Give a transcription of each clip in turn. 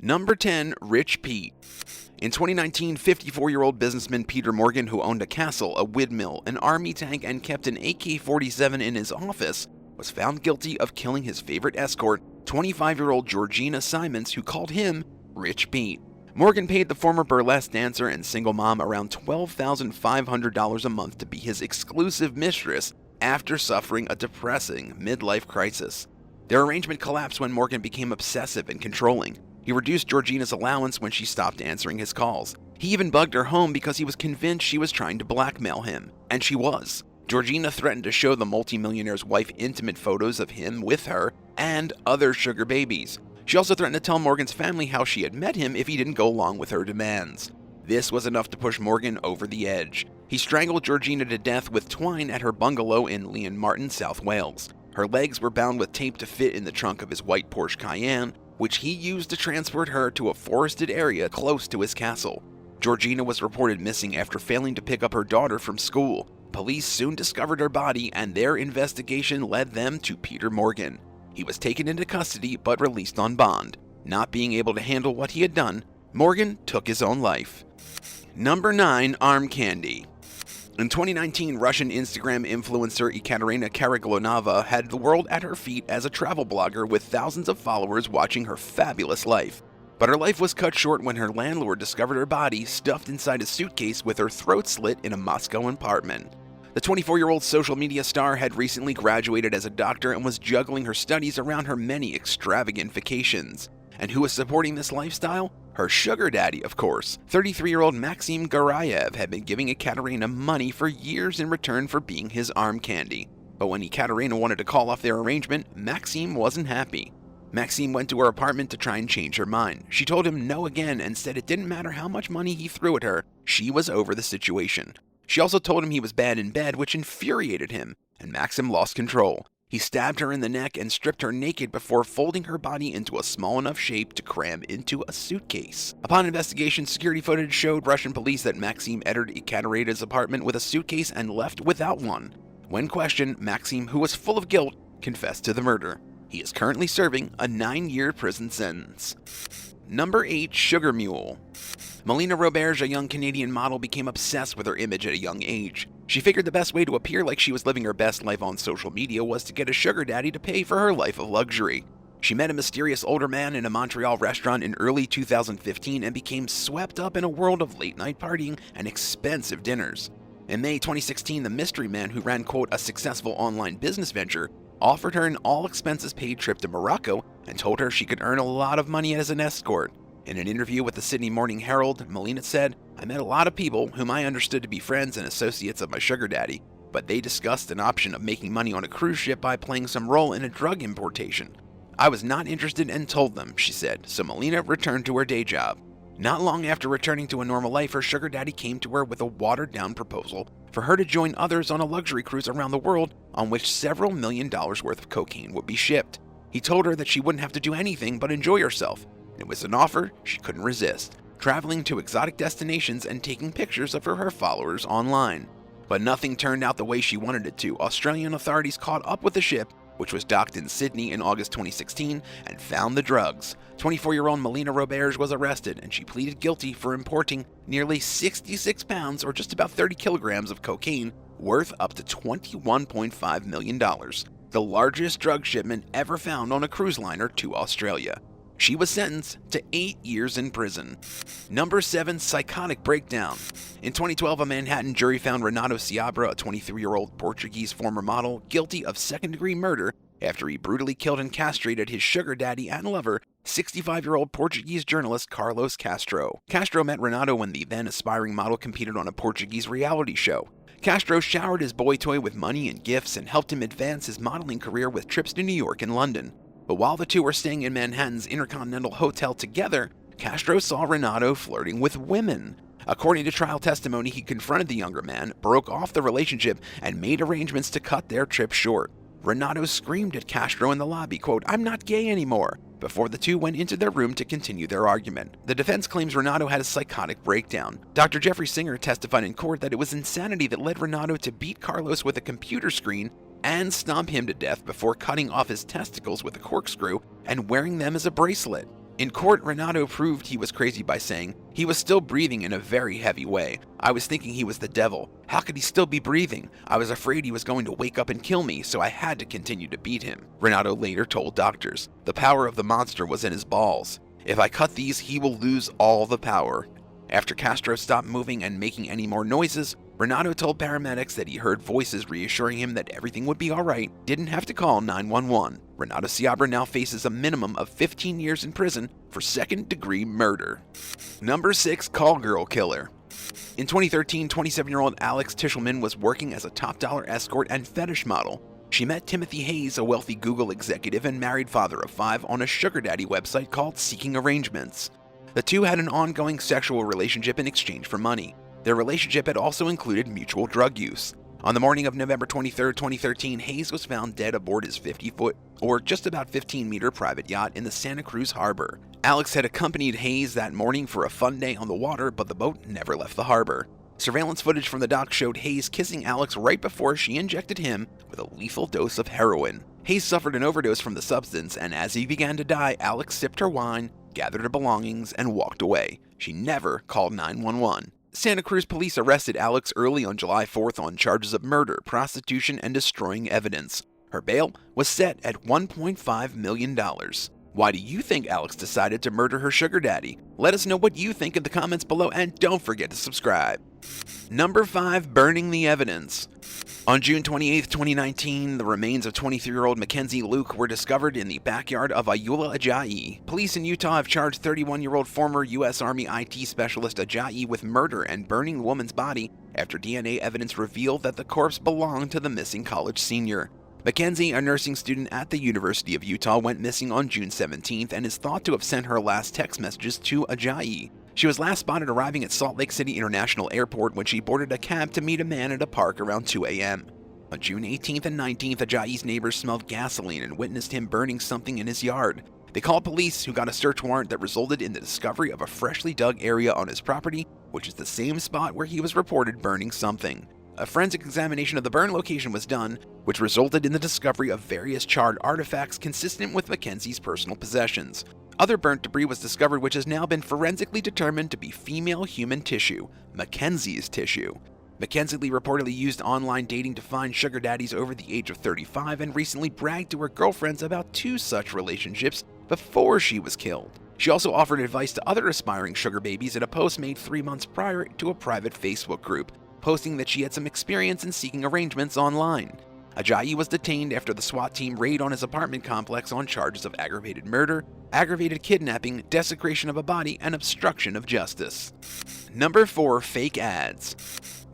Number 10. Rich Pete. In 2019, 54-year-old businessman Peter Morgan, who owned a castle, a windmill, an army tank, and kept an AK-47 in his office, was found guilty of killing his favorite escort, 25-year-old Georgina Simons, who called him Rich Pete. Morgan paid the former burlesque dancer and single mom around $12,500 a month to be his exclusive mistress after suffering a depressing midlife crisis. Their arrangement collapsed when Morgan became obsessive and controlling. He reduced Georgina's allowance when she stopped answering his calls. He even bugged her home because he was convinced she was trying to blackmail him. And she was. Georgina threatened to show the multimillionaire's wife intimate photos of him with her and other sugar babies. She also threatened to tell Morgan's family how she had met him if he didn't go along with her demands. This was enough to push Morgan over the edge. He strangled Georgina to death with twine at her bungalow in Leon Martin, South Wales. Her legs were bound with tape to fit in the trunk of his white Porsche Cayenne, which he used to transport her to a forested area close to his castle. Georgina was reported missing after failing to pick up her daughter from school. Police soon discovered her body, and their investigation led them to Peter Morgan. He was taken into custody but released on bond. Not being able to handle what he had done, Morgan took his own life. Number 9. Arm Candy. In 2019, Russian Instagram influencer Ekaterina Karaglonova had the world at her feet as a travel blogger with thousands of followers watching her fabulous life. But her life was cut short when her landlord discovered her body stuffed inside a suitcase with her throat slit in a Moscow apartment. The 24-year-old social media star had recently graduated as a doctor and was juggling her studies around her many extravagant vacations. And who was supporting this lifestyle? Her sugar daddy, of course. 33-year-old Maxim Garayev had been giving Ekaterina money for years in return for being his arm candy. But when Ekaterina wanted to call off their arrangement, Maxim wasn't happy. Maxim went to her apartment to try and change her mind. She told him no again and said it didn't matter how much money he threw at her, she was over the situation. She also told him he was bad in bed, which infuriated him, and Maxim lost control. He stabbed her in the neck and stripped her naked before folding her body into a small enough shape to cram into a suitcase. Upon investigation, security footage showed Russian police that Maxim entered Ekaterina's apartment with a suitcase and left without one. When questioned, Maxim, who was full of guilt, confessed to the murder. He is currently serving a 9-year prison sentence. Number 8. Sugar Mule. Melina Roberge, a young Canadian model, became obsessed with her image at a young age. She figured the best way to appear like she was living her best life on social media was to get a sugar daddy to pay for her life of luxury. She met a mysterious older man in a Montreal restaurant in early 2015 and became swept up in a world of late-night partying and expensive dinners. In May 2016, the mystery man who ran, quote, a successful online business venture offered her an all-expenses-paid trip to Morocco and told her she could earn a lot of money as an escort. In an interview with the Sydney Morning Herald, Melina said, "I met a lot of people whom I understood to be friends and associates of my sugar daddy, but they discussed an option of making money on a cruise ship by playing some role in a drug importation. I was not interested and told them," she said, so Melina returned to her day job. Not long after returning to a normal life, her sugar daddy came to her with a watered-down proposal for her to join others on a luxury cruise around the world on which several $1 million worth of cocaine would be shipped. He told her that she wouldn't have to do anything but enjoy herself. It was an offer she couldn't resist, traveling to exotic destinations and taking pictures of her followers online. But nothing turned out the way she wanted it to. Australian authorities caught up with the ship, which was docked in Sydney in August 2016, and found the drugs. 24-year-old Melina Roberge was arrested, and she pleaded guilty for importing nearly 66 pounds, or just about 30 kilograms of cocaine, worth up to $21.5 million, the largest drug shipment ever found on a cruise liner to Australia. She was sentenced to 8 years in prison. Number 7. Psychotic Breakdown. In 2012, a Manhattan jury found Renato Seabra, a 23-year-old Portuguese former model, guilty of second-degree murder after he brutally killed and castrated his sugar daddy and lover, 65-year-old Portuguese journalist Carlos Castro. Castro met Renato when the then-aspiring model competed on a Portuguese reality show. Castro showered his boy toy with money and gifts and helped him advance his modeling career with trips to New York and London. But while the two were staying in Manhattan's Intercontinental Hotel together, Castro saw Renato flirting with women. According to trial testimony, he confronted the younger man, broke off the relationship, and made arrangements to cut their trip short. Renato screamed at Castro in the lobby, quote, "I'm not gay anymore," before the two went into their room to continue their argument. The defense claims Renato had a psychotic breakdown. Dr. Jeffrey Singer testified in court that it was insanity that led Renato to beat Carlos with a computer screen and stomp him to death before cutting off his testicles with a corkscrew and wearing them as a bracelet. In court, Renato proved he was crazy by saying, "He was still breathing in a very heavy way. I was thinking he was the devil. How could he still be breathing? I was afraid he was going to wake up and kill me, so I had to continue to beat him." Renato later told doctors, "The power of the monster was in his balls. If I cut these, he will lose all the power." After Castro stopped moving and making any more noises, Renato told paramedics that he heard voices reassuring him that everything would be alright, didn't have to call 911. Renato Seabra now faces a minimum of 15 years in prison for second-degree murder. Number 6 Call Girl Killer. In 2013, 27-year-old Alex Tishelman was working as a top-dollar escort and fetish model. She met Timothy Hayes, a wealthy Google executive and married father of 5, on a sugar daddy website called Seeking Arrangements. The two had an ongoing sexual relationship in exchange for money. Their relationship had also included mutual drug use. On the morning of November 23, 2013, Hayes was found dead aboard his 50-foot, or just about 15-meter private yacht in the Santa Cruz harbor. Alex had accompanied Hayes that morning for a fun day on the water, but the boat never left the harbor. Surveillance footage from the dock showed Hayes kissing Alex right before she injected him with a lethal dose of heroin. Hayes suffered an overdose from the substance, and as he began to die, Alex sipped her wine, gathered her belongings, and walked away. She never called 911. Santa Cruz police arrested Alex early on July 4th on charges of murder, prostitution, and destroying evidence. Her bail was set at $1.5 million. Why do you think Alex decided to murder her sugar daddy? Let us know what you think in the comments below, and don't forget to subscribe. Number 5 Burning the Evidence. On June 28, 2019, the remains of 23-year-old Mackenzie Luke were discovered in the backyard of Ayula Ajayi. Police in Utah have charged 31-year-old former U.S. Army IT specialist Ajayi with murder and burning the woman's body after DNA evidence revealed that the corpse belonged to the missing college senior. Mackenzie, a nursing student at the University of Utah, went missing on June 17th and is thought to have sent her last text messages to Ajayi. She was last spotted arriving at Salt Lake City International Airport when she boarded a cab to meet a man at a park around 2 a.m. On June 18th and 19th, Ajayi's neighbors smelled gasoline and witnessed him burning something in his yard. They called police, who got a search warrant that resulted in the discovery of a freshly dug area on his property, which is the same spot where he was reported burning something. A forensic examination of the burn location was done, which resulted in the discovery of various charred artifacts consistent with Mackenzie's personal possessions. Other burnt debris was discovered, which has now been forensically determined to be female human tissue, Mackenzie's tissue. Mackenzie reportedly used online dating to find sugar daddies over the age of 35 and recently bragged to her girlfriends about 2 such relationships before she was killed. She also offered advice to other aspiring sugar babies in a post made 3 months prior to a private Facebook group, posting that she had some experience in seeking arrangements online. Ajayi was detained after the SWAT team raided on his apartment complex on charges of aggravated murder, aggravated kidnapping, desecration of a body, and obstruction of justice. Number 4 Fake Ads.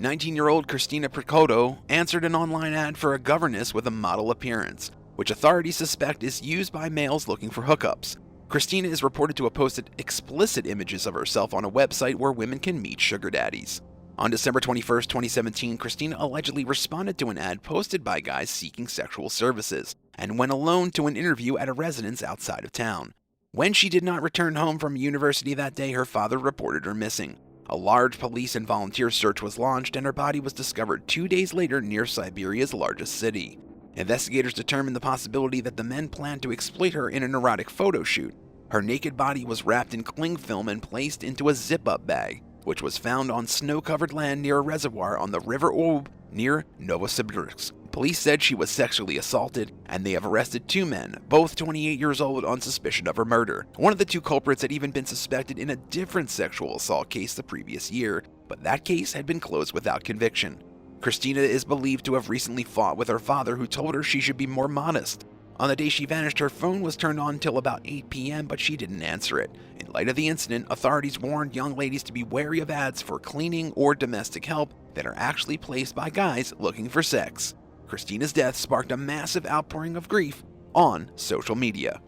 19-year-old Christina Picotto answered an online ad for a governess with a model appearance, which authorities suspect is used by males looking for hookups. Christina is reported to have posted explicit images of herself on a website where women can meet sugar daddies. On December 21, 2017, Christina allegedly responded to an ad posted by guys seeking sexual services and went alone to an interview at a residence outside of town. When she did not return home from university that day, her father reported her missing. A large police and volunteer search was launched, and her body was discovered 2 days later near Siberia's largest city. Investigators determined the possibility that the men planned to exploit her in an erotic photo shoot. Her naked body was wrapped in cling film and placed into a zip-up bag, which was found on snow-covered land near a reservoir on the River Ob near Novosibirsk. Police said she was sexually assaulted, and they have arrested 2 men, both 28 years old, on suspicion of her murder. One of the 2 culprits had even been suspected in a different sexual assault case the previous year, but that case had been closed without conviction. Christina is believed to have recently fought with her father, who told her she should be more modest. On the day she vanished, her phone was turned on until about 8 p.m., but she didn't answer it. In light of the incident, authorities warned young ladies to be wary of ads for cleaning or domestic help that are actually placed by guys looking for sex. Christina's death sparked a massive outpouring of grief on social media.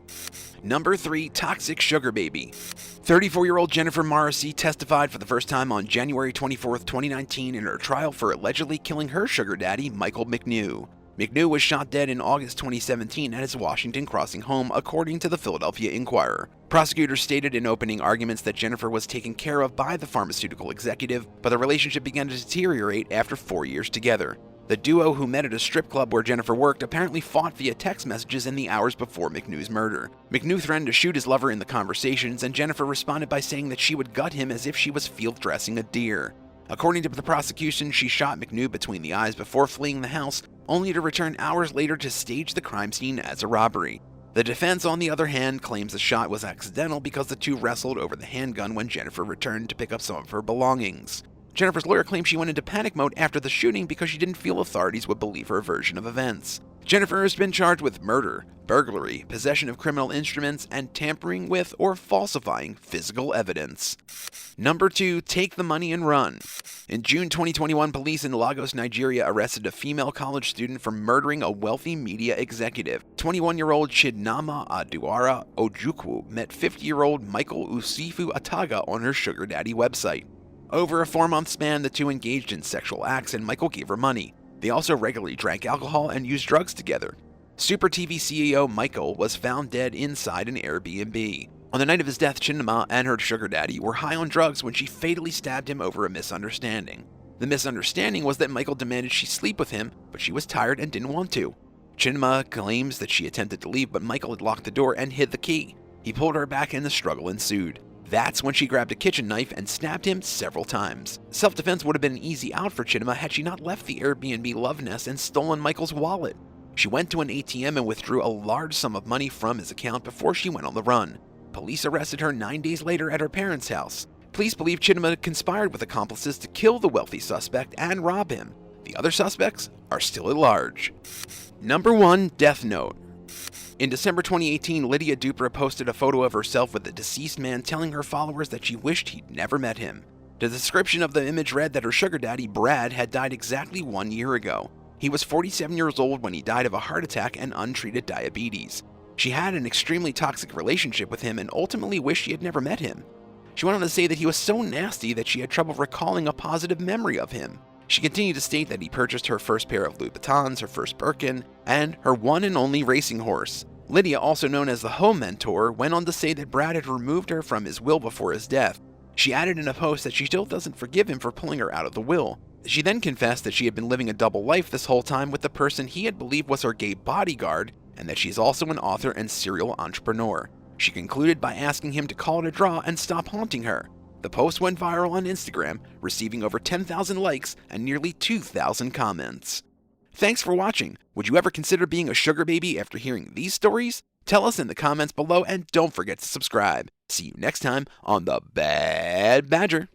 Number 3 Toxic Sugar Baby. 34-year-old Jennifer Morrissey testified for the first time on January 24, 2019 in her trial for allegedly killing her sugar daddy, Michael McNew. McNew was shot dead in August 2017 at his Washington Crossing home, according to the Philadelphia Inquirer. Prosecutors stated in opening arguments that Jennifer was taken care of by the pharmaceutical executive, but the relationship began to deteriorate after 4 years together. The duo, who met at a strip club where Jennifer worked, apparently fought via text messages in the hours before McNew's murder. McNew threatened to shoot his lover in the conversations, and Jennifer responded by saying that she would gut him as if she was field dressing a deer. According to the prosecution, she shot McNew between the eyes before fleeing the house, only to return hours later to stage the crime scene as a robbery. The defense, on the other hand, claims the shot was accidental because the two wrestled over the handgun when Jennifer returned to pick up some of her belongings. Jennifer's lawyer claims she went into panic mode after the shooting because she didn't feel authorities would believe her version of events. Jennifer has been charged with murder, burglary, possession of criminal instruments, and tampering with or falsifying physical evidence. Number 2, take the money and run. In June 2021, police in Lagos, Nigeria arrested a female college student for murdering a wealthy media executive. 21-year-old Chidinma Aduara Ojukwu met 50-year-old Michael Usifu Ataga on her sugar daddy website. Over a 4-month span, the two engaged in sexual acts and Michael gave her money. They also regularly drank alcohol and used drugs together. Super TV CEO Michael was found dead inside an Airbnb. On the night of his death, Chidinma and her sugar daddy were high on drugs when she fatally stabbed him over a misunderstanding. The misunderstanding was that Michael demanded she sleep with him, but she was tired and didn't want to. Chidinma claims that she attempted to leave, but Michael had locked the door and hid the key. He pulled her back and the struggle ensued. That's when she grabbed a kitchen knife and stabbed him several times. Self-defense would have been an easy out for Chidinma had she not left the Airbnb love nest and stolen Michael's wallet. She went to an ATM and withdrew a large sum of money from his account before she went on the run. Police arrested her 9 days later at her parents' house. Police believe Chidinma conspired with accomplices to kill the wealthy suspect and rob him. The other suspects are still at large. Number 1, Death Note. In December 2018, Lydia Dupra posted a photo of herself with the deceased man, telling her followers that she wished he'd never met him. The description of the image read that her sugar daddy, Brad, had died exactly 1 year ago. He was 47 years old when he died of a heart attack and untreated diabetes. She had an extremely toxic relationship with him and ultimately wished she had never met him. She went on to say that he was so nasty that she had trouble recalling a positive memory of him. She continued to state that he purchased her first pair of Louboutins, her first Birkin, and her one and only racing horse. Lydia, also known as the Home Mentor, went on to say that Brad had removed her from his will before his death. She added in a post that she still doesn't forgive him for pulling her out of the will. She then confessed that she had been living a double life this whole time with the person he had believed was her gay bodyguard, and that she is also an author and serial entrepreneur. She concluded by asking him to call it a draw and stop haunting her. The post went viral on Instagram, receiving over 10,000 likes and nearly 2,000 comments. Thanks for watching. Would you ever consider being a sugar baby after hearing these stories? Tell us in the comments below and don't forget to subscribe. See you next time on The Bad Badger.